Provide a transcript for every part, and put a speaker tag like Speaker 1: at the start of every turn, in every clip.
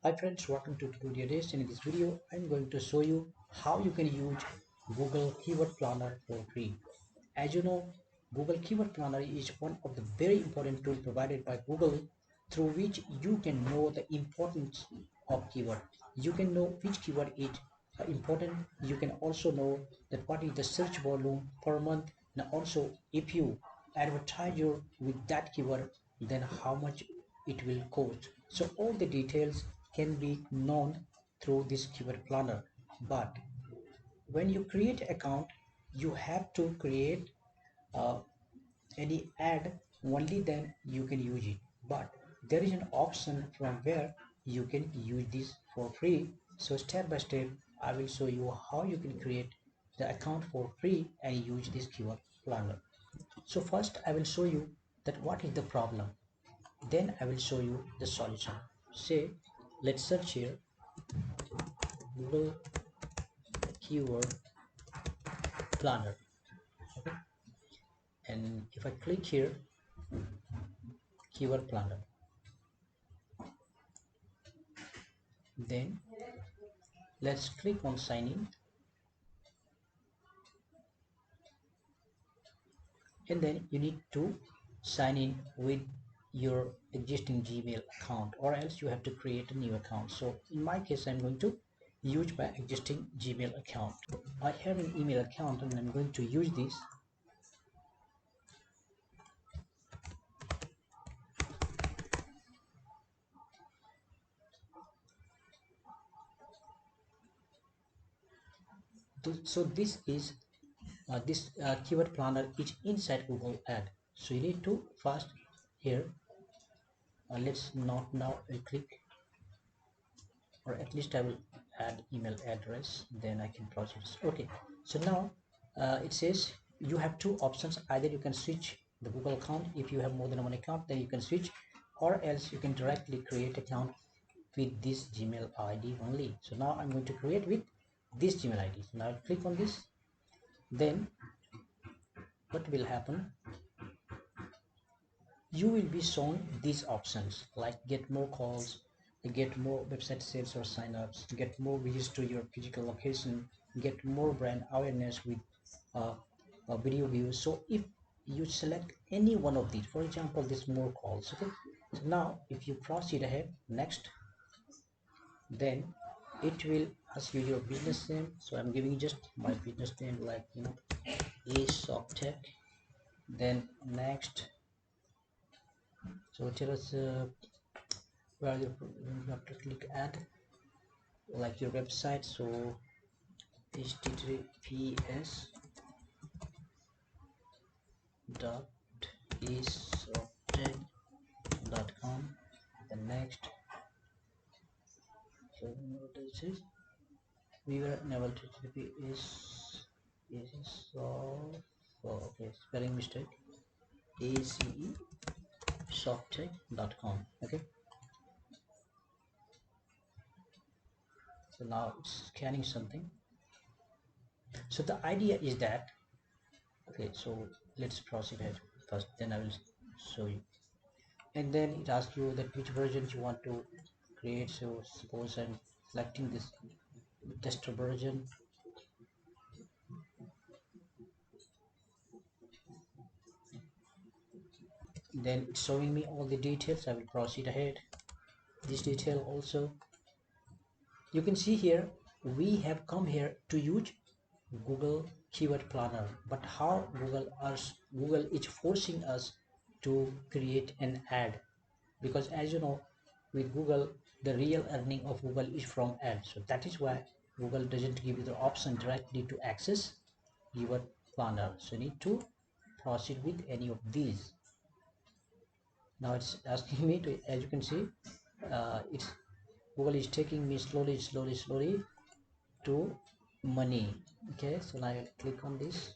Speaker 1: Hi friends, welcome to Tutorial Days. In this video, I'm going to show you how you can use Google Keyword Planner for free. As you know, Google Keyword Planner is one of the very important tools provided by Google through which you can know the importance of keyword. You can know which keyword is important. You can also know that what is the search volume per month, and also if you advertise your with that keyword, then how much it will cost. So all the details can be known through this keyword planner. But when you create account, you have to create uh, any ad, only then you can use it. But there is an option from where you can use this for free. So step by step I will show you how you can create the account for free and use this keyword planner. So first I will show you that what is the problem, then I will show you the solution. Say let's search here Google keyword planner, okay? And if I click here keyword planner, then let's click on sign in, and then you need to sign in with your existing Gmail account, or else you have to create a new account. So in my case I'm going to use my existing Gmail account. I have an email account and I'm going to use this. So this is this keyword planner is inside Google Ad. So you need to first here, let's not now click, or at least I will add email address, then I can process. Okay, so now it says you have two options. Either you can switch the Google account. If you have more than one account, then you can switch, or else you can directly create account with this Gmail ID only. So now I'm going to create with this Gmail ID. So now I'll click on this. Then what will happen, you will be shown these options like get more calls, get more website sales or signups, get more visits to your physical location, get more brand awareness with uh, video views. So if you select any one of these, for example this more calls, okay, so now if you proceed ahead next, then it will ask you your business name. So I'm giving just my business name, like a shop tech. Then next, so tell us where you have to click add, like your website. So https dot com. The next, so what is it, we were unable to http is so, okay, spelling mistake, ace shoptech.com. Okay, so now it's scanning something. So the idea is that, okay, so let's proceed ahead first, then I will show you. And then it asks you that which versions you want to create. So suppose I'm selecting this tester version. Then it's showing me all the details. I will proceed ahead. This detail also, you can see here we have come here to use Google Keyword Planner. But how Google is forcing us to create an ad, because as you know, with Google the real earning of Google is from ads. So that is why Google doesn't give you the option directly to access Keyword Planner. So you need to proceed with any of these. Now it's asking me to, as you can see, it's Google is taking me slowly to money. Okay, so now I click on this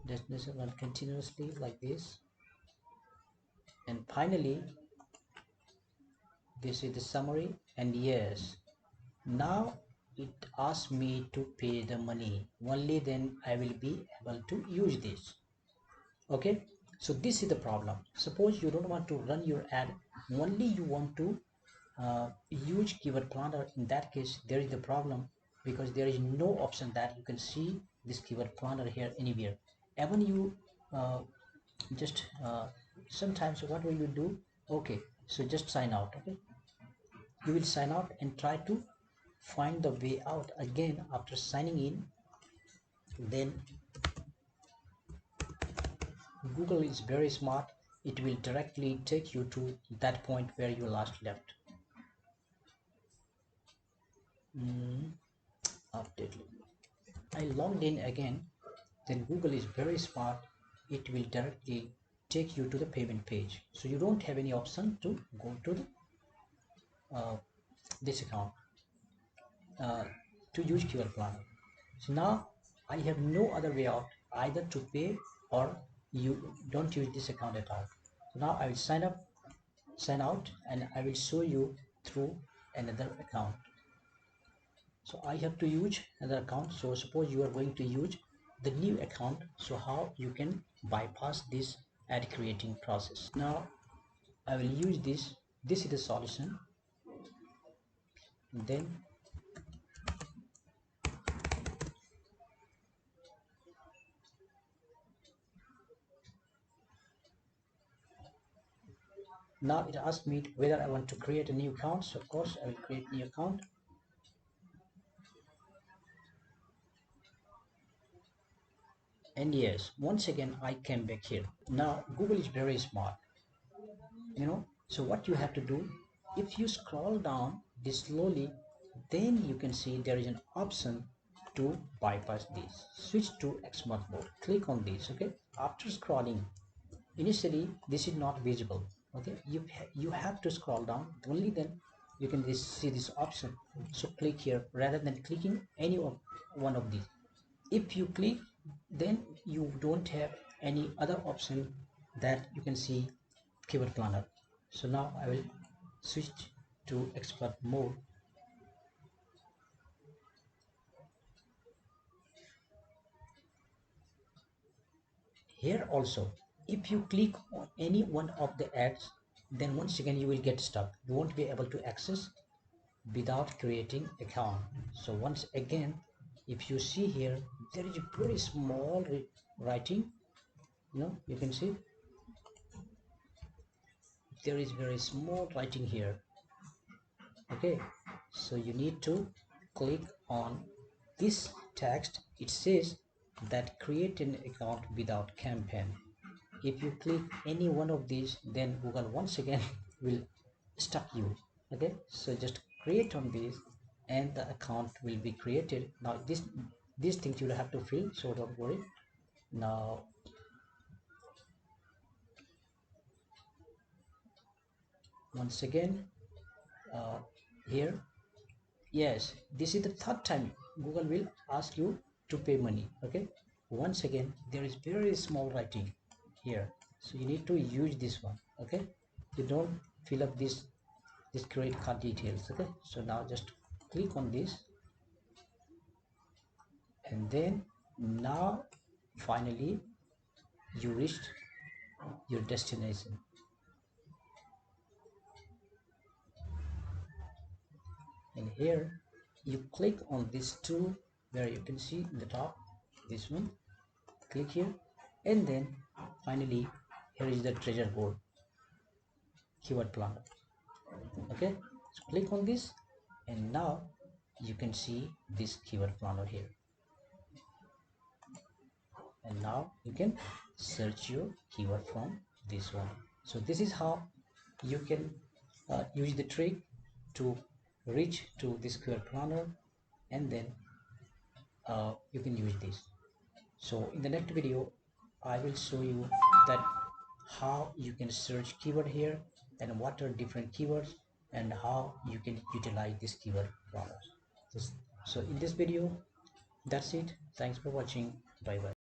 Speaker 1: destination and continuously like this, and finally this is the summary. And yes, now it asks me to pay the money, only then I will be able to use this. Okay, so this is the problem. Suppose you don't want to run your ad, only you want to huge keyword planner, in that case there is the problem, because there is no option that you can see this keyword planner here anywhere. Even you just sometimes what will you do? Okay, so just sign out. Okay, you will sign out and try to find the way out again after signing in. Then Google is very smart, it will directly take you to that point where you last left. Update. I logged in again. Then Google is very smart, it will directly take you to the payment page, so you don't have any option to go to the, this account uh, to use keyword planner. So now I have no other way out, either to pay or you don't use this account at all. So now I will sign up, sign out, and I will show you through another account. So I have to use another account. So suppose you are going to use the new account, so how you can bypass this ad creating process. Now I will use this is the solution. Then now it asks me whether I want to create a new account. So of course I will create a new account. And yes, once again I came back here. Now Google is very smart, so what you have to do, if you scroll down this slowly, then you can see there is an option to bypass this, switch to expert mode, click on this. Okay, after scrolling, initially this is not visible. Okay, you have to scroll down, only then you can see this option. So click here rather than clicking any of one of these. If you click, then you don't have any other option that you can see keyword planner. So now I will switch to expert mode. Here also, if you click on any one of the ads, then once again you will get stuck, you won't be able to access without creating account. So once again, if you see here, there is a very small writing, you can see there is very small writing here. Okay, so you need to click on this text. It says that create an account without campaign. If you click any one of these, then Google once again will stuck you. Okay, so just create on this and the account will be created. Now these things you'll have to fill, so don't worry. Now once again, uh, here, yes, this is the third time Google will ask you to pay money. Okay, once again there is very small writing here, so you need to use this one. Okay, you don't fill up this credit card details. Okay, so now just click on this, and then now finally you reached your destination. And here you click on this tool where you can see in the top, this one, click here, and then finally here is the treasure board keyword planner. Okay, so click on this, and now you can see this keyword planner here, and now you can search your keyword from this one. So this is how you can use the trick to reach to this keyword planner, and then you can use this. So in the next video I will show you that how you can search keyword here and what are different keywords and how you can utilize this keyword planner. So in this video, that's it. Thanks for watching. Bye bye.